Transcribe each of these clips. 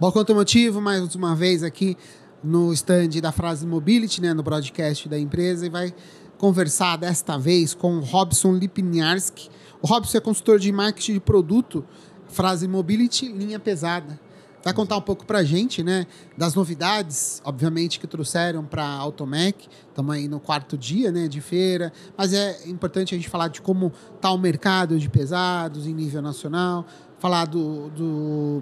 Balcão Automotivo, mais uma vez aqui no stand da Fras-le Mobility, né, no broadcast da empresa, e vai conversar desta vez com o Robson Lipniarski. O Robson é consultor de marketing de produto, Fras-le Mobility, linha pesada. Vai contar um pouco para a gente, né, das novidades, obviamente, que trouxeram para a Automec. Estamos aí no 4º dia, né, de feira, mas é importante a gente falar de como está o mercado de pesados em nível nacional, falar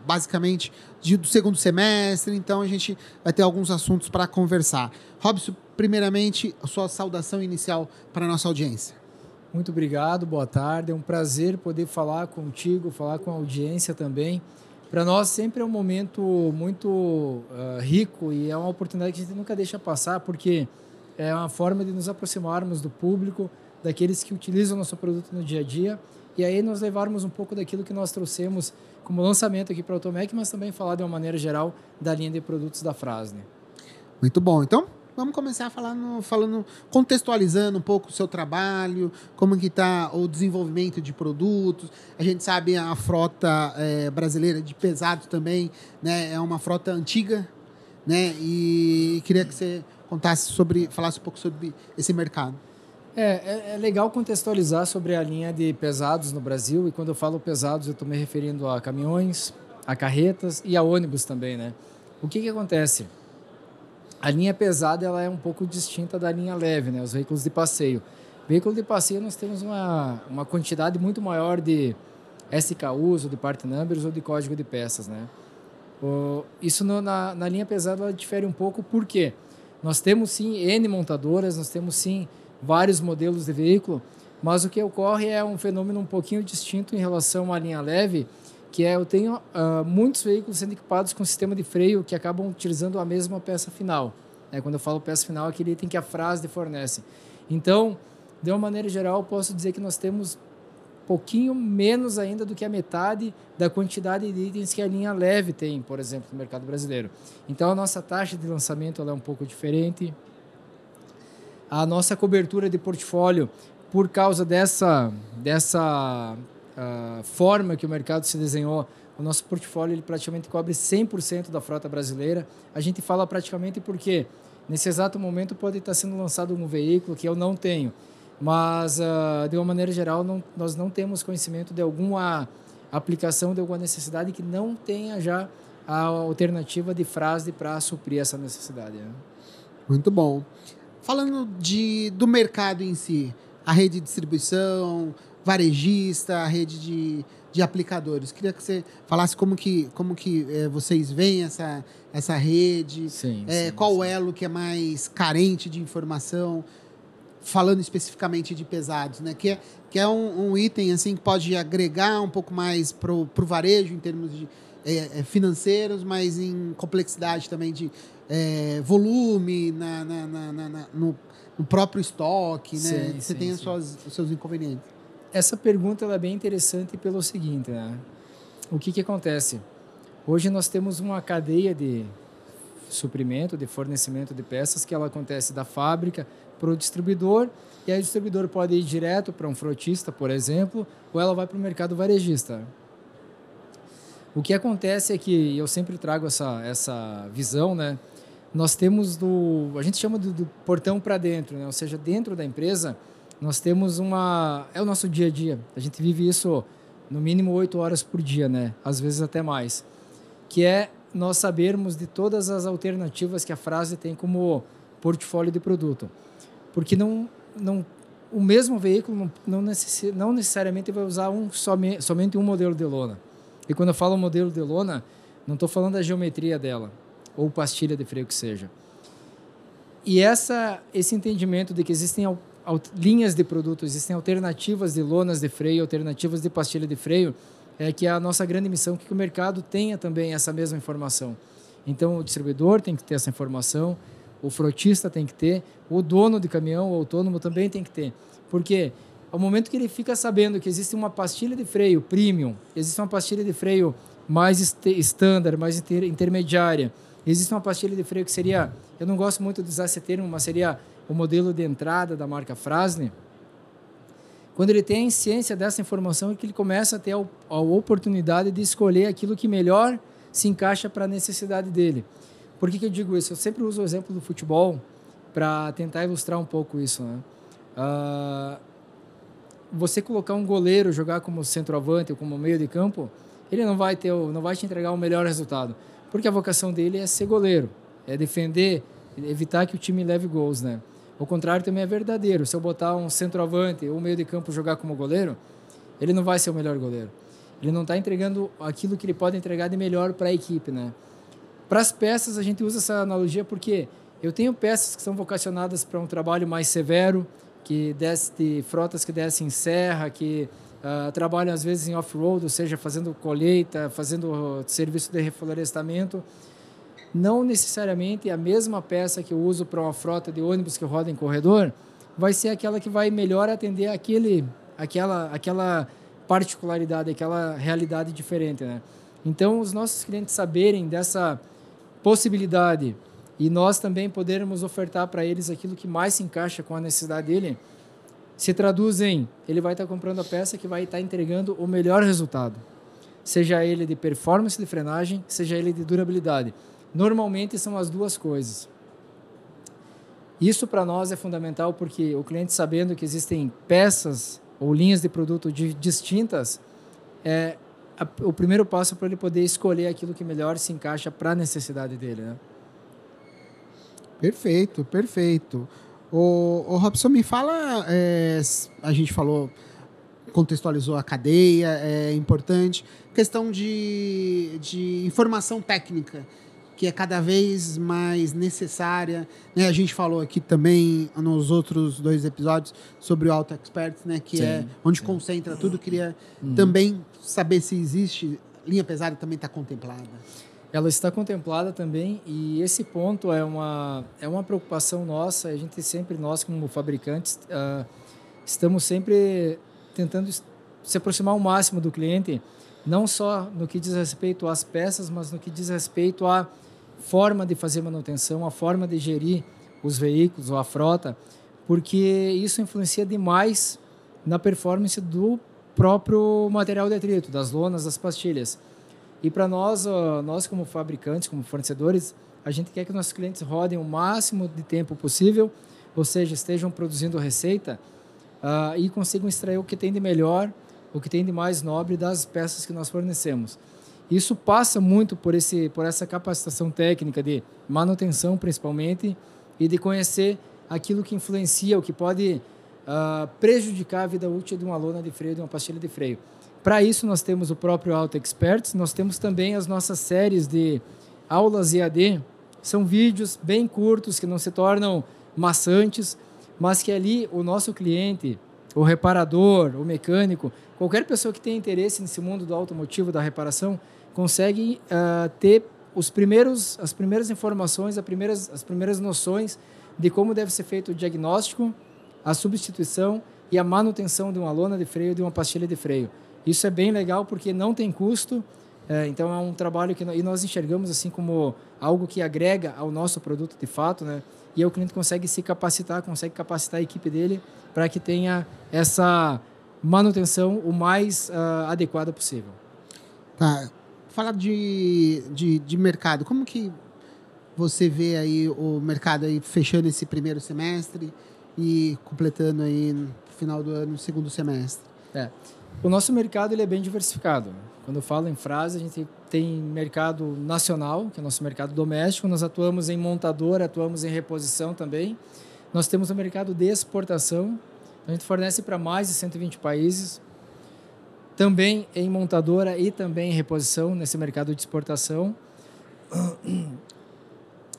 basicamente do segundo semestre. Então a gente vai ter alguns assuntos para conversar. Robson, primeiramente, a sua saudação inicial para a nossa audiência. Muito obrigado, boa tarde. É um prazer poder falar contigo, falar com a audiência também. Para nós sempre é um momento muito rico e é uma oportunidade que a gente nunca deixa passar, porque é uma forma de nos aproximarmos do público, daqueles que utilizam o nosso produto no dia a dia, e aí nós levarmos um pouco daquilo que nós trouxemos como lançamento aqui para a Automec, mas também falar de uma maneira geral da linha de produtos da Fras-le. Muito bom. Então, vamos começar contextualizando um pouco o seu trabalho, como que está o desenvolvimento de produtos. A gente sabe a frota brasileira de pesados também, né, é uma frota antiga, né, e queria que você falasse um pouco sobre esse mercado. É legal contextualizar sobre a linha de pesados no Brasil, e quando eu falo pesados eu estou me referindo a caminhões, a carretas e a ônibus também, né? O que acontece? A linha pesada ela é um pouco distinta da linha leve, né? Os veículos de passeio. Veículo de passeio nós temos uma quantidade muito maior de SKUs, ou de part numbers, ou de código de peças, né? Isso na linha pesada ela difere um pouco, porque nós temos sim N montadoras, nós temos sim vários modelos de veículo, mas o que ocorre é um fenômeno um pouquinho distinto em relação à linha leve, que eu tenho muitos veículos sendo equipados com sistema de freio que acabam utilizando a mesma peça final. Quando eu falo peça final, é aquele item que a Fras-le fornece. Então, de uma maneira geral, posso dizer que nós temos pouquinho menos ainda do que a metade da quantidade de itens que a linha leve tem, por exemplo, no mercado brasileiro. Então, a nossa taxa de lançamento ela é um pouco diferente. A nossa cobertura de portfólio, por causa dessa forma que o mercado se desenhou, o nosso portfólio ele praticamente cobre 100% da frota brasileira. A gente fala praticamente porque nesse exato momento pode estar sendo lançado um veículo que eu não tenho, mas de uma maneira geral nós não temos conhecimento de alguma aplicação, de alguma necessidade que não tenha já a alternativa de Fras-le para suprir essa necessidade, né? Muito bom. Falando do mercado em si, a rede de distribuição, varejista, a rede de aplicadores. Queria que você falasse como que vocês veem essa rede, qual elo que é mais carente de informação, falando especificamente de pesados, né? Que é um item assim, que pode agregar um pouco mais pro varejo em termos de financeiros, mas em complexidade também de volume no próprio estoque, né? Você tem os seus inconvenientes. Essa pergunta ela é bem interessante pelo seguinte, né? O que acontece? Hoje nós temos uma cadeia de suprimento, de fornecimento de peças, que ela acontece da fábrica para o distribuidor, e aí o distribuidor pode ir direto para um frotista, por exemplo, ou ela vai para o mercado varejista. O que acontece é que eu sempre trago essa visão, né? Nós temos a gente chama do portão para dentro, né? Ou seja, dentro da empresa nós temos é o nosso dia a dia. A gente vive isso no mínimo 8 horas por dia, né? Às vezes até mais. Que é nós sabermos de todas as alternativas que a Fras-le tem como portfólio de produto. Porque o mesmo veículo não necessariamente vai usar somente um modelo de lona. E quando eu falo modelo de lona, não estou falando da geometria dela, ou pastilha de freio que seja. E esse entendimento de que existem linhas de produto, existem alternativas de lonas de freio, alternativas de pastilha de freio, que é a nossa grande missão, que o mercado tenha também essa mesma informação. Então, o distribuidor tem que ter essa informação, o frotista tem que ter, o dono de caminhão, o autônomo também tem que ter. Porque ao momento que ele fica sabendo que existe uma pastilha de freio premium, existe uma pastilha de freio mais standard, mais intermediária, existe uma pastilha de freio que seria, eu não gosto muito de usar esse termo, mas seria o modelo de entrada da marca Fras-le. Quando ele tem a ciência dessa informação, é que ele começa a ter a oportunidade de escolher aquilo que melhor se encaixa para a necessidade dele. Por que eu digo isso? Eu sempre uso o exemplo do futebol para tentar ilustrar um pouco isso, né? Você colocar um goleiro jogar como centroavante ou como meio de campo, ele não vai te entregar o melhor resultado, porque a vocação dele é ser goleiro, é defender, evitar que o time leve gols, né? O contrário também é verdadeiro. Se eu botar um centroavante ou um meio de campo jogar como goleiro, ele não vai ser o melhor goleiro. Ele não está entregando aquilo que ele pode entregar de melhor para a equipe, né? Para as peças, a gente usa essa analogia porque eu tenho peças que são vocacionadas para um trabalho mais severo, que desce de frotas que descem em serra, que trabalham às vezes em off-road, ou seja, fazendo colheita, fazendo serviço de reflorestamento. Não necessariamente a mesma peça que eu uso para uma frota de ônibus que roda em corredor vai ser aquela que vai melhor atender aquela particularidade, aquela realidade diferente, né? Então, os nossos clientes saberem dessa possibilidade e nós também podermos ofertar para eles aquilo que mais se encaixa com a necessidade dele, se traduz em ele vai estar comprando a peça que vai estar entregando o melhor resultado, seja ele de performance de frenagem, seja ele de durabilidade. Normalmente são as duas coisas. Isso para nós é fundamental porque o cliente, sabendo que existem peças ou linhas de produto distintas, o primeiro passo para ele poder escolher aquilo que melhor se encaixa para a necessidade dele, né? Perfeito, perfeito. O Robson, me fala, a gente falou, contextualizou a cadeia, é importante, questão de informação técnica, que é cada vez mais necessária, né? A gente falou aqui também nos outros 2 episódios sobre o Auto Experts, né? Que é onde concentra tudo. Queria também saber se existe linha pesada, também está contemplada. Ela está contemplada também, e esse ponto é uma preocupação nossa. A gente sempre, nós como fabricantes, estamos sempre tentando se aproximar ao máximo do cliente, não só no que diz respeito às peças, mas no que diz respeito à forma de fazer manutenção, a forma de gerir os veículos ou a frota, porque isso influencia demais na performance do próprio material de atrito, das lonas, das pastilhas. E para nós como fabricantes, como fornecedores, a gente quer que nossos clientes rodem o máximo de tempo possível, ou seja, estejam produzindo receita e consigam extrair o que tem de melhor, o que tem de mais nobre das peças que nós fornecemos. Isso passa muito por essa capacitação técnica de manutenção, principalmente, e de conhecer aquilo que influencia, o que pode prejudicar a vida útil de uma lona de freio, de uma pastilha de freio. Para isso, nós temos o próprio Auto Experts, nós temos também as nossas séries de aulas EAD. São vídeos bem curtos, que não se tornam maçantes, mas que ali o nosso cliente, o reparador, o mecânico, qualquer pessoa que tenha interesse nesse mundo do automotivo, da reparação, consegue ter as primeiras informações, as primeiras noções de como deve ser feito o diagnóstico, a substituição e a manutenção de uma lona de freio, de uma pastilha de freio. Isso é bem legal porque não tem custo, então é um trabalho que nós enxergamos assim como algo que agrega ao nosso produto de fato, né? E aí o cliente consegue se capacitar, consegue capacitar a equipe dele para que tenha essa manutenção o mais adequada possível. Tá. Fala de mercado. Como que você vê aí o mercado aí fechando esse primeiro semestre e completando aí no final do ano, segundo semestre? O nosso mercado ele é bem diversificado. Quando eu falo em frase, a gente tem mercado nacional, que é o nosso mercado doméstico, nós atuamos em montadora, atuamos em reposição também. Nós temos o mercado de exportação, a gente fornece para mais de 120 países, também em montadora e também em reposição nesse mercado de exportação.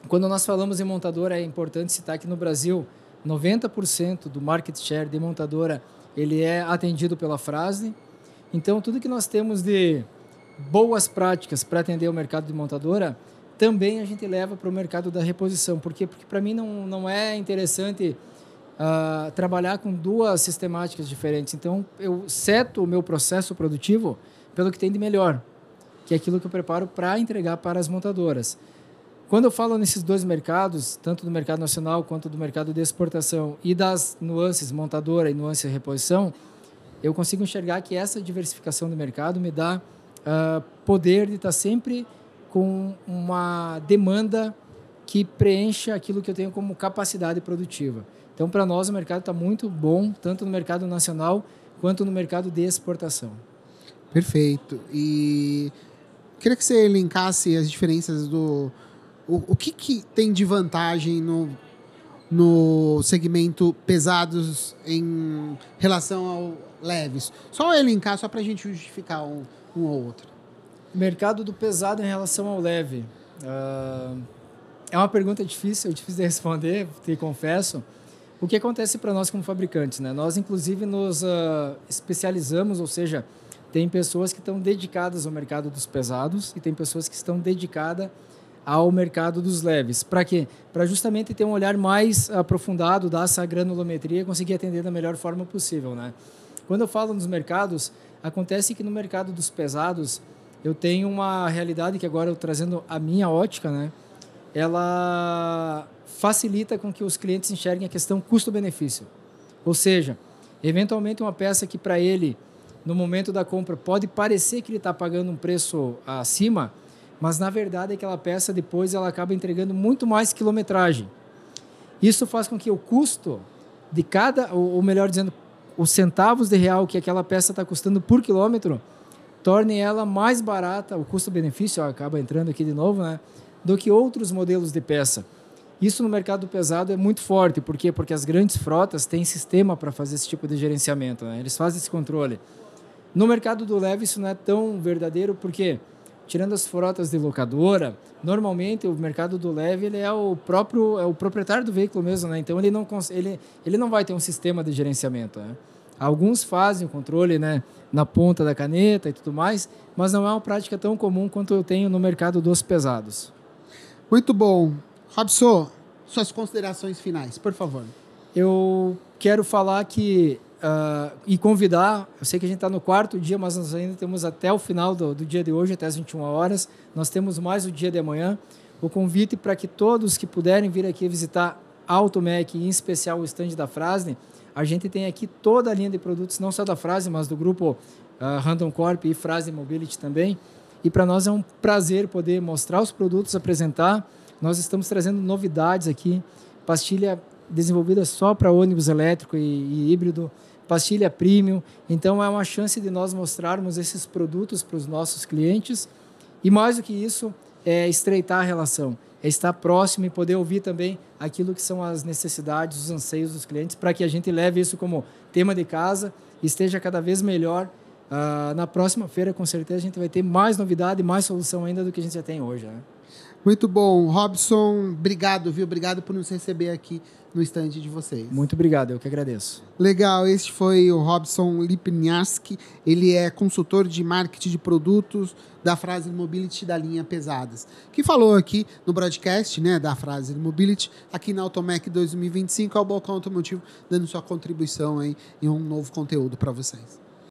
Quando nós falamos em montadora, é importante citar que no Brasil, 90% do market share de montadora ele é atendido pela Fras-le. Então, tudo que nós temos de boas práticas para atender o mercado de montadora, também a gente leva para o mercado da reposição. Por quê? Porque para mim não é interessante trabalhar com 2 sistemáticas diferentes. Então, eu seto o meu processo produtivo pelo que tem de melhor, que é aquilo que eu preparo para entregar para as montadoras. Quando eu falo nesses 2 mercados, tanto do mercado nacional quanto do mercado de exportação e das nuances montadora e nuances reposição, eu consigo enxergar que essa diversificação do mercado me dá poder de estar sempre com uma demanda que preencha aquilo que eu tenho como capacidade produtiva. Então, para nós, o mercado está muito bom, tanto no mercado nacional quanto no mercado de exportação. Perfeito. E queria que você elencasse as diferenças do... O que tem de vantagem no segmento pesados em relação ao leves? Só elencar, só para a gente justificar um ou outro. Mercado do pesado em relação ao leve. É uma pergunta difícil de responder, te confesso. O que acontece para nós como fabricantes, né? Nós, inclusive, nos especializamos, ou seja, tem pessoas que estão dedicadas ao mercado dos pesados e tem pessoas que estão dedicadas ao mercado dos leves. Para quê? Para justamente ter um olhar mais aprofundado, dar essa granulometria e conseguir atender da melhor forma possível, né? Quando eu falo nos mercados, acontece que no mercado dos pesados eu tenho uma realidade que agora eu trazendo a minha ótica, né? Ela facilita com que os clientes enxerguem a questão custo-benefício. Ou seja, eventualmente uma peça que para ele, no momento da compra, pode parecer que ele está pagando um preço acima, mas na verdade aquela peça depois ela acaba entregando muito mais quilometragem. Isso faz com que o custo de cada, ou melhor dizendo, os centavos de real que aquela peça está custando por quilômetro, torne ela mais barata, o custo-benefício acaba entrando aqui de novo, né, do que outros modelos de peça. Isso no mercado pesado é muito forte. Por quê? Porque as grandes frotas têm sistema para fazer esse tipo de gerenciamento, né? Eles fazem esse controle. No mercado do leve isso não é tão verdadeiro, porque tirando as frotas de locadora, normalmente o mercado do leve ele é o proprietário do veículo mesmo, né? Então ele não vai ter um sistema de gerenciamento, né? Alguns fazem o controle, né, na ponta da caneta e tudo mais, mas não é uma prática tão comum quanto eu tenho no mercado dos pesados. Muito bom. Robson, suas considerações finais, por favor. Eu quero falar que, e convidar, eu sei que a gente está no 4º dia, mas nós ainda temos até o final do dia de hoje, até as 21 horas, nós temos mais o dia de amanhã, o convite para que todos que puderem vir aqui visitar a Automec, em especial o stand da Fras-le. A gente tem aqui toda a linha de produtos, não só da Fras-le, mas do grupo Randon Corp e Fras-le Mobility também, e para nós é um prazer poder mostrar os produtos, apresentar. Nós estamos trazendo novidades aqui, pastilha desenvolvida só para ônibus elétrico e híbrido, pastilha premium. Então, é uma chance de nós mostrarmos esses produtos para os nossos clientes. E mais do que isso, é estreitar a relação, é estar próximo e poder ouvir também aquilo que são as necessidades, os anseios dos clientes, para que a gente leve isso como tema de casa e esteja cada vez melhor. Na próxima feira, com certeza, a gente vai ter mais novidade, mais solução ainda do que a gente já tem hoje, né? Muito bom. Robson, obrigado, viu? Obrigado por nos receber aqui no stand de vocês. Muito obrigado, eu que agradeço. Legal, este foi o Robson Lipniarski. Ele é consultor de marketing de produtos da Fras-le Mobility da linha Pesadas, que falou aqui no broadcast, né, da Fras-le Mobility, aqui na Automec 2025, ao Balcão Automotivo, dando sua contribuição aí em um novo conteúdo para vocês.